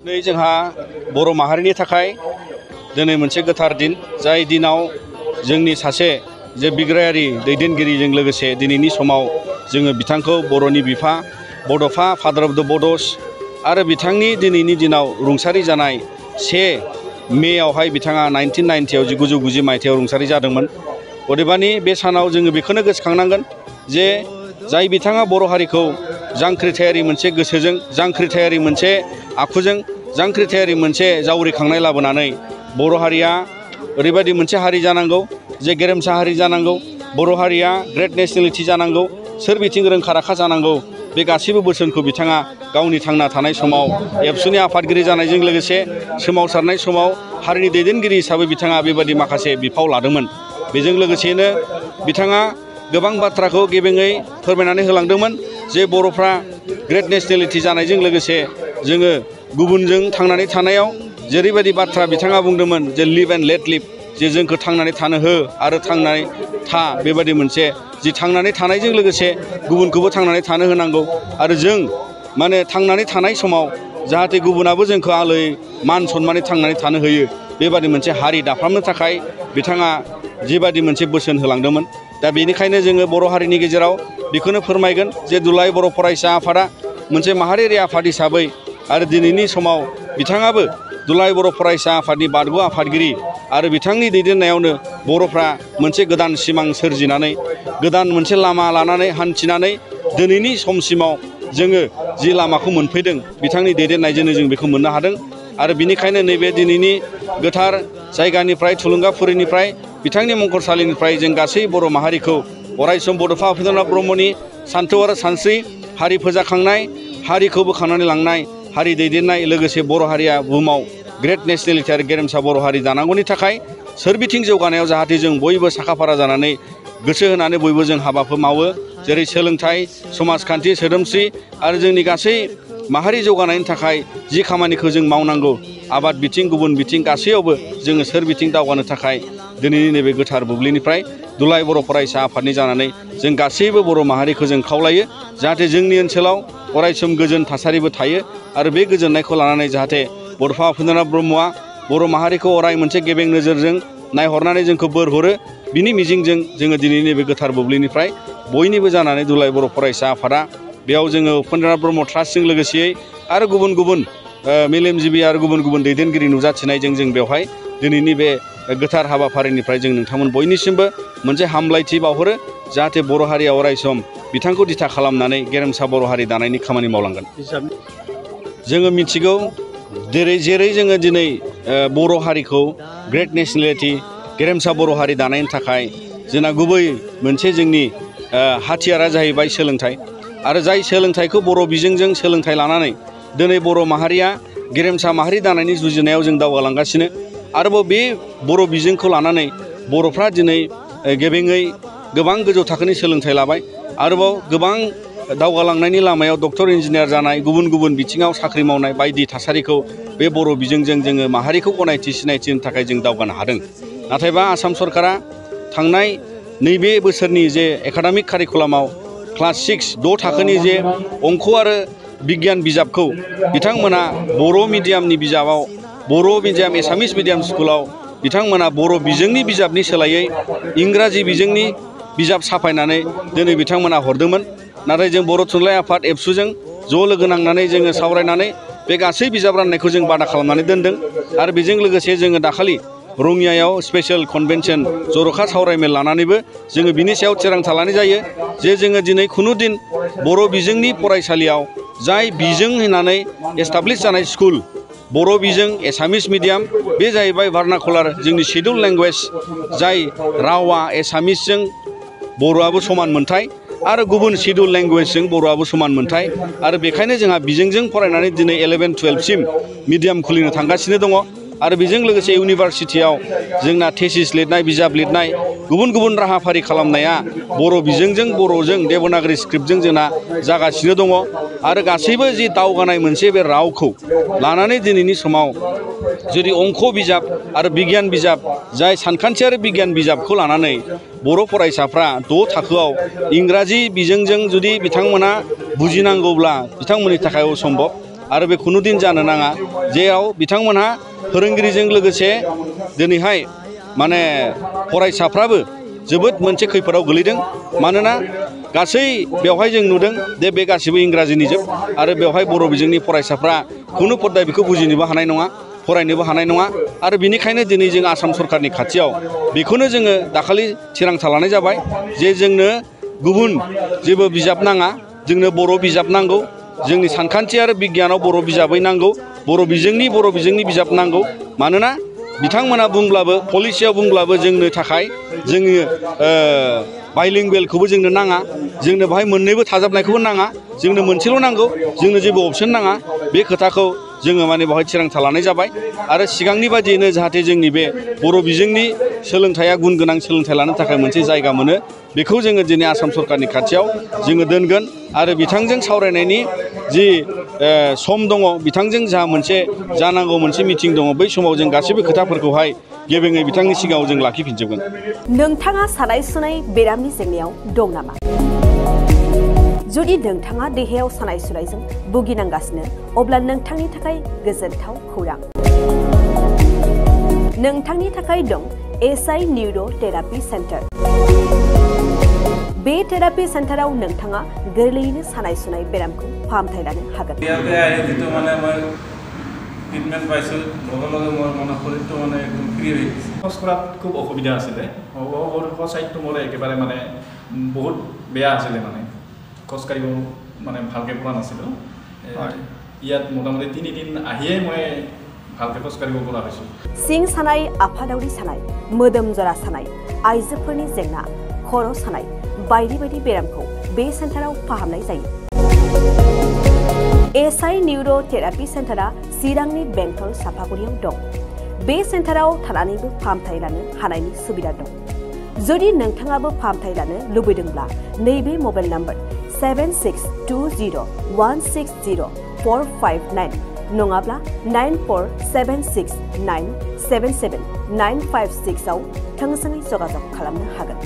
नै जोंहा बर' माहारिनि थाखाय दिनै मोनसे गोथार दिन जाय दिनाव जोंनि सासे जे बिग्रायारि दैदेनगिरिजों लोगोसे दिनैनि समाव जोङो बिथांखौ बर'नि बिफा बड'फा फादार अफ द बड'स आरो बिथांनि दिनैनि दिनाव रुंसारि जानाय 1 मेआवहाय बिथाङा 1990 1990 मायथाइयाव रुंसारि जादोंमोन। अदेबानि बे सानाव जोङो बेखौनो गोसोखांनांगोन जे जाय बिथाङा बर' हारिखौ जांख्रिथायारि मोनसे गोसोजों जांख्रिथायारि मोनसे आखुजों जांख्रिथायारि मोनसे जावरिखांनाय लाबोनानै बर' हारिया ओरैबायदि मोनसे हारि जानांगौ जे गेरेमसा हारि जानांगौ, बर' हारिया ग्रेट नेशनेलिटी जानांगौ, सोरबिथिं रोंखा राखा जानांगौ। बे गासैबो बोसोनखौ बिथाङा गावनि थांना थानाय समाव एबसुनि आफादगिरि जानायजों लोगोसे सोमावसारनाय समाव हारिनि दैदेनगिरि हिसाबै बिथाङा बेबायदि माखासे बिफाव लादोंमोन। बेजों लोगोसेनो बिथाङा गोबां बाथ्राखौ गेबेङै फोरमायनानै होलांदोंमोन जे बर'फ्रा ग्रेट नेशनेलिटी जानायजों लोगोसे जोङो गुबुनजों थांनानै थानायाव जेरैबायदि बाथ्रा बिथाङा बुंदोंमोन जे लिभ एन्ड लेट लिभ, जे जोंखौ थांनानै थानो हो आरो थांनानै था, बेबायदि मोनसे जि थांनानै थानायजों लोगोसे गुबुनखौबो थांनानै थानो होनांगौ आरो जों माने थांनानै थानाय समाव जाहाथे गुबुनाबो जोंखौ आलै मान सनमानै थांनानै थानो होयो, बेबादि मोनसे हारि दाफ्रामनो थाखाय बिथाङा जिबादि मोनसे बोसोन होलांदोंमोन। दा बेनिखायनो जोङो बर' हारिनि गेजेराव बेखौनो फोरमायगोन जे दुलाराय बर' फरायसा आफादा मोनसे माहारियारि आफाद हिसाबै आरो दिनैनि समाव बिथाङाबो दुलाराय बर' फरायसा आफादनि बारग' आफादगिरि आरो बिथांनि दैदेननायावनो बर'फ्रा मोनसे गोदान सिमां सोरजिनानै गोदान मोनसे लामा लानानै हान्थिनानै दिनैनि समसिमाव जोङो जि लामाखौ मोनफैदों बिथांनि दैदेननायजोंनो जों बेखौ मोननो हादों। आरो बिनिखायनो नैबे दिनैनि गोथार जायगानिफ्राय थुलुंगाफुरिनिफ्राय बिथांनि मंखरसालिनिफ्राय जों गासै बर' माहारिखौ अरायसम बड'फा उपेन्द्रनाथ ब्रह्मनि सान्थौ आरो सानस्रि, हारि फोजाखांनाय, हारिखौ बोखांनानै लांनाय, हारि दैदेननाय, लोगोसे बर' हारिया बुहुमाव ग्रेट नेशनेलिटी आरो गेरेमसा बर' हारि दानांगौनि थाखाय सोरबिथिं जौगानायाव जाहाथे जों बयबो साखाफारा जानानै गोसो होनानै बयबो जों हाबाफोर मावो, जेरै सोलोंथाइ, समाजखान्थि, सोदोमस्रि आरो जोंनि गासै माहारि जौगानायनि थाखाय जि खामानिखौ जों मावनांगौ, आबाद बिथिं गुबुन बिथिं गासैयावबो जोङो सोरबिथिं दावगानो थाखाय दिनैनि नैबे गोथार बुब्लिनिफ्राय दुलाराय बर' फरायसा आफादनि जानानै जों गासैबो बर' माहारिखौ जों खावलायो जाहाथे जोंनि ओनसोलाव अरायसम गोजोन थासारिबो थायो आरो बे गोजोननायखौ लानानै जाहाथे बड'फा उपेन्द्रनाथ ब्रह्मआ बर' माहारिखौ अराय मोनसे गेबें नोजोरजों नायहरनानै जोंखौ बोर हरो। बिनि मिजिंजों जोङो दिनैनि नैबे गोथार बुब्लिनिफ्राय बयनिबो जानानै दुलाराय बर' फरायसा आफादा बेयाव जोङो उपेन्द्रनाथ ब्रह्म ट्रास्टजों लोगोसेयै आरो गुबुन गुबुन मेलेमजिबि आरो गुबुन गुबुन दैदेनगिरि नुजाथिनायजों जों बेवहाय दिनैनि बे गोथार हाबाफारिनिफ्राय जों नोंथांमोन बयनिसिमबो मोनसे हामलायथि बावहरो जाहाथे बर' हारिया अरायसम बिथांखौ दिथा खालामनानै गेरेमसा बर' हारि दानायनि खामानि मावलांगोन। जोङो मिथिगौ जेरै जोङो दिनै बर' हारिखौ ग्रेट नेशनेलिटी गेरेमसा बर' हारि दानायनि थाखाय जोंना गुबै मोनसे जोंनि हाथियारा जाहैबाय सोलोंथाइ आरो जाय सोलोंथाइखौ बर' बिजोंजों सोलोंथाइ लानानै दिनै बर' माहारिया गेरेमसा माहारि दानायनि जुजिनायाव जों दावगालांगासिनो। आरोबाव बे बर' बिजोंखौ लानानै बर'फ्रा दिनै गेबेङै गोबां गोजौ थाखोनि सोलोंथाइ लाबाय, आरोबाव गोबां दावगालांनायनि लामायाव डक्टर इन्जिनियार जानाय, गुबुन गुबुन बिथिङाव साख्रि मावनाय बायदि थासारिखौ बे बर' बिजोंजों जोङो माहारिखौ गनायथि सिनायथि होनो थाखाय जों दावगानो हादों। नाथायबा आसाम सरकारा थांनाय नैबे बोसोरनि जे एकाडेमिक कारिकुलामाव क्लास 6 थाखोनि जे अंख आरो बिगियान बिजाबखौ बिथांमोना बर' मिडियामनि बिजाबाव बर' मिडियाम एसामिस मिडियाम स्कुलाव बिथांमोना बर' बिजोंनि बिजाबनि सोलायै इंराजि बिजोंनि बिजाब साफायनानै दिनै बिथांमोना हरदोंमोन। नाथाय जों बर' थुनलाइ आफाद एबसुजों ज' लोगो नांनानै जोङो सावरायनानै बे गासै बिजाब राननायखौ जों बादा खालामनानै दोनदों। आरो बेजों लोगोसे जोङो दाखालि रङियायाव स्पेशेल कनभेनसन जर'खा सावरायमेल लानानैबो जोङो बिनि सायाव थिरांथा लानाय जायो जे जोङो दिनै खुनु दिन बर' बिजोंनि फरायसालियाव जाय बिजों होननानै एस्टाब्लिश जानाय स्कुल बर' बिजों एसामिस मिडियाम, बे जाहैबाय भार्नाकुलार जोंनि शिडिउल लेंगुवेज, जाय रावा एसामिसजों बर'आबो समान मोन्थाय आरो गुबुन शिडिउल लेंगुवेजजों बर'आबो समान मोन्थाय। आरो बेखायनो जोंहा बिजोंजों फरायनानै दिनै 11-12सिम मिडियाम खुलिनो थांगासिनो दङ। आरो बेजों लोगोसे इउनिभारसिटियाव जोंना थेसिस लिरनाय, बिजाब लिरनाय, गुबुन गुबुन राहाफारि खालामनाया बर' बिजोंजों बर'जों देबनागरि स्क्रिप्टजों जोंना जागासिनो दङ। आरो गासैबो जि दावगानाय मोनसे बे रावखौ लानानै दिनैनि समाव जुदि अंख बिजाब आरो बिगियान बिजाब, जाय सानखान्थि आरो बिगियान बिजाबखौ लानानै बर' फरायसाफ्रा 6 थाखोआव इंराजि बिजोंजों जुदि बिथांमोना बुजिनांगौब्ला बिथांमोननि थाखाय असम्भब। आरो बे खुनु दिन जानो नाङा जेराव बिथांमोनहा फोरोंगिरिजों लोगोसे दिनैहाय माने फरायसाफ्राबो जोबोद मोनसे खैफोदाव गोलैदों मानोना गासै बेवहाय जों नुदों दे बे गासिबो इंराजिनि जोब आरो बेवहाय बर' बिजोंनि फरायसाफ्रा खुनु पद्दाय बेखौ बुजिनोबो हानाय नङा फरायनोबो हानाय नङा आरो बिनिखायनो दिनै जों आसाम सरकारनि खाथियाव बेखौनो जोङो दाखालि थिरांथा लानाय जाबाय जे जोंनो गुबुन जेबो बिजाब नाङा जोंनो बर' बिजाब नांगौ जोंनि सानखान्थि आरो बिगियानाव बर' बिजाबै नांगौ बर' बिजोंनि बिजाब नांगौ मानोना बिथांमोना बुंब्लाबो पलिसियाव बुंब्लाबो जोंनो थाखाय जोङो बाइलिंगुवेलखौबो जोंनो नाङा जोंनो बाहाय मोननैबो थाजाबनायखौबो नाङा जोंनो मोनसेल' नांगौ जोंनो जेबो अपसन नाङा बे खोथाखौ जोङो माने बेवहाय थिरांथा लानाय जाबाय आरो सिगांनि बायदियैनो जाहाथे जोंनि बे बर' बिजोंनि सोलोंथाइया गुन गोनां सोलोंथाइ लानो थाखाय मोनसे जायगा मोनो बेखौ जोङो दिनै आसाम सरकारनि खाथियाव जोङो दोनगोन आरो बिथांजों सावरायनायनि जि सम दङ बिथांजों जा मोनसे जानांगौ मोनसे मिटिं दङ बै समाव जों गासैबो खोथाफोरखौहाय गेबेङै बिथांनि सिगाङाव जों लाखिफिनजोबगोन। नोंथाङा सानाय सुनाय बेरामनि जेंनायाव दं नामा? जुदि नोंथाङा देहायाव सानाय सुनायजों भुगिनांगासिनो अब्ला नोंथांनि थाखाय गोजोनथाव खौरां। नोंथांनि थाखाय दं एसआइ निउर' थेरापि सेन्टार। बे थेरापि सेन्टाराव नोंथाङा गोरलैयैनो सानाय सुनाय बेरामखौ फाहामथाय लानो हागोन। ট্ৰিটমেণ্ট পাইছোঁ লগে লগে মোৰ মানে শৰীৰটো মানে একদম ফ্ৰী হৈ গৈছে। খোজ কঢ়াত খুব অসুবিধা আছিলে চাইডটো মোৰ একেবাৰে মানে বহুত বেয়া আছিলে মানে খোজকাঢ়িব মানে ভালকৈ পৰা নাছিলোঁ ইয়াত মোটামুটি 3 দিন আহিয়ে মই ভালকৈ খোজকাঢ়িব পৰা হৈছোঁ। सिं सानाय आफादावरि सानाय मोदोम जरा सानाय आइजोफोरनि जेंना खर' सानाय बायदि बायदि बेरामखौ बे सेन्टाराव फाहामनाय जायो। एसआइ निउर' थेरापि सेन्टारा चिरांनि बेंटल सापागुरियाव दं। बे सेन्टाराव थानानैबो फाहामथाय लानो हानायनि सुबिदा दं। जुदि नोंथाङाबो फाहामथाय लानो लुबैदोंब्ला नैबे मबाइल नम्बर 7620160459 नङाब्ला 9476977956 आव थोंजोङै जगाजग खालामनो हागोन।